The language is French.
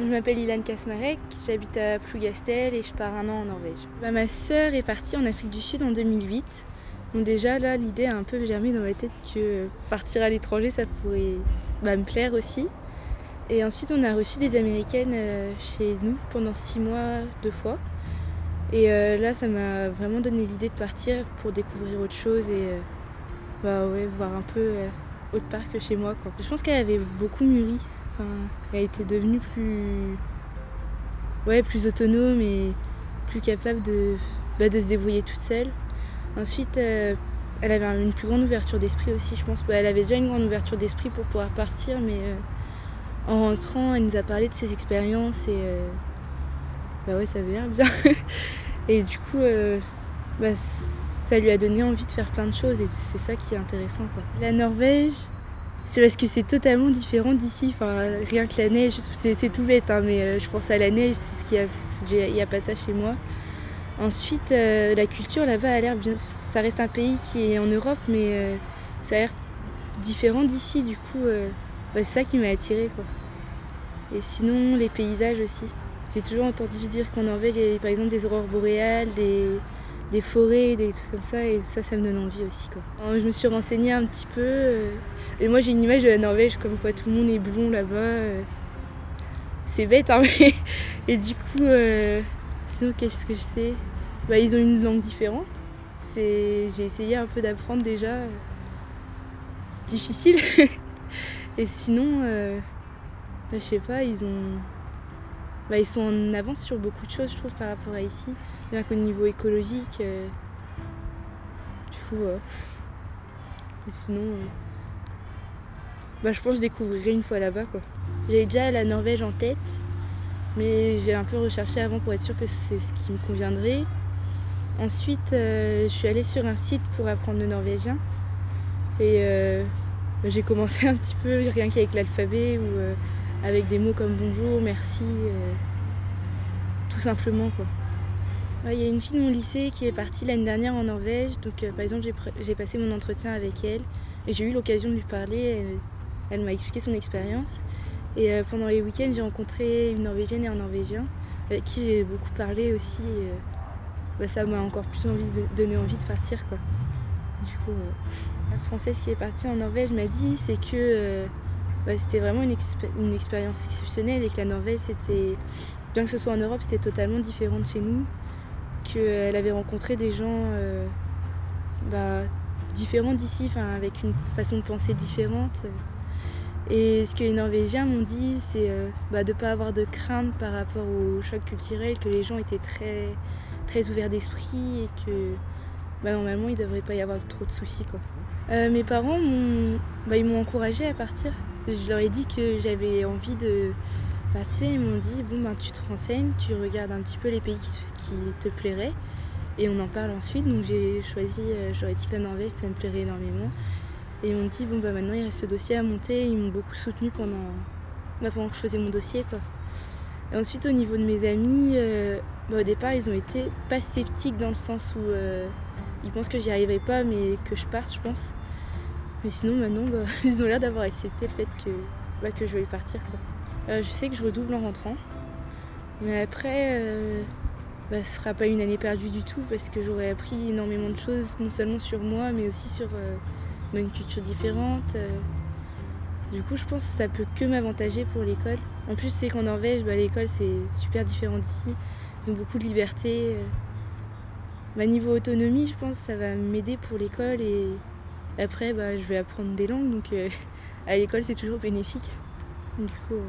Je m'appelle Ilan Kasmarek, j'habite à Plougastel et je pars 1 an en Norvège. Ma sœur est partie en Afrique du Sud en 2008. Donc déjà là, l'idée a un peu germé dans ma tête que partir à l'étranger, ça pourrait me plaire aussi. Et ensuite, on a reçu des Américaines chez nous pendant 6 mois, 2 fois. Et là, ça m'a vraiment donné l'idée de partir pour découvrir autre chose et voir un peu autre part que chez moi, quoi. Je pense qu'elle avait beaucoup mûri. Enfin, elle était devenue plus autonome et plus capable de se débrouiller toute seule. Ensuite, elle avait une plus grande ouverture d'esprit aussi, je pense. Elle avait déjà une grande ouverture d'esprit pour pouvoir partir, mais en rentrant, elle nous a parlé de ses expériences et ça avait l'air bien. Et du coup, ça lui a donné envie de faire plein de choses et c'est ça qui est intéressant, quoi. La Norvège, c'est parce que c'est totalement différent d'ici. Enfin, rien que la neige, c'est tout bête, hein, mais je pense à la neige, il n'y a pas ça chez moi. Ensuite, la culture là-bas a l'air bien. Ça reste un pays qui est en Europe, mais ça a l'air différent d'ici. Du coup, c'est ça qui m'a attirée, quoi. Et sinon, les paysages aussi. J'ai toujours entendu dire qu'en Norvège, il y avait par exemple des aurores boréales, des forêts, des trucs comme ça, et ça me donne envie aussi, quoi. Je me suis renseignée un petit peu, et moi j'ai une image de la Norvège comme quoi tout le monde est blond là-bas. C'est bête, hein, mais... Et du coup, sinon qu'est-ce que je sais ? Ils ont une langue différente. J'ai essayé un peu d'apprendre déjà. C'est difficile. Et sinon, je sais pas, ils sont en avance sur beaucoup de choses, je trouve, par rapport à ici. Rien qu'au niveau écologique. Du coup, et sinon, je pense que je découvrirai une fois là-bas, quoi. J'avais déjà la Norvège en tête, mais j'ai un peu recherché avant pour être sûre que c'est ce qui me conviendrait. Ensuite, je suis allée sur un site pour apprendre le norvégien. Et j'ai commencé un petit peu, rien qu'avec l'alphabet ou avec des mots comme bonjour, merci, tout simplement, quoi. Il y a une fille de mon lycée qui est partie l'année dernière en Norvège. Donc, par exemple, j'ai passé mon entretien avec elle et j'ai eu l'occasion de lui parler. Elle m'a expliqué son expérience. Et pendant les week-ends, j'ai rencontré une Norvégienne et un Norvégien avec qui j'ai beaucoup parlé aussi. Ça m'a encore plus donné envie de partir, quoi. Du coup, la Française qui est partie en Norvège m'a dit que c'était vraiment une expérience exceptionnelle et que la Norvège, bien que ce soit en Europe, c'était totalement différent de chez nous. Qu'elle avait rencontré des gens différents d'ici, avec une façon de penser différente. Et ce que les Norvégiens m'ont dit, c'est de ne pas avoir de crainte par rapport au choc culturel, que les gens étaient très, très ouverts d'esprit et que normalement il ne devrait pas y avoir trop de soucis, quoi. Mes parents ils m'ont encouragée à partir. Je leur ai dit que j'avais envie de partir. Ils m'ont dit tu te renseignes, tu regardes un petit peu les pays qui te plairaient et on en parle ensuite. Donc j'ai choisi, j'aurais dit que la Norvège ça me plairait énormément. Et ils m'ont dit maintenant il reste ce dossier à monter. Ils m'ont beaucoup soutenue pendant que je faisais mon dossier, quoi. Et ensuite au niveau de mes amis, au départ ils ont été pas sceptiques dans le sens où ils pensent que j'y arriverai pas mais que je parte, je pense. Mais sinon maintenant ils ont l'air d'avoir accepté le fait que je veuille partir, quoi. Je sais que je redouble en rentrant, mais après ce sera pas une année perdue du tout parce que j'aurai appris énormément de choses, non seulement sur moi mais aussi sur une culture différente. Du coup je pense que ça peut que m'avantager pour l'école. En plus c'est qu'en Norvège l'école c'est super différent d'ici, ils ont beaucoup de liberté. Niveau autonomie je pense que ça va m'aider pour l'école et après je vais apprendre des langues donc à l'école c'est toujours bénéfique. Du coup,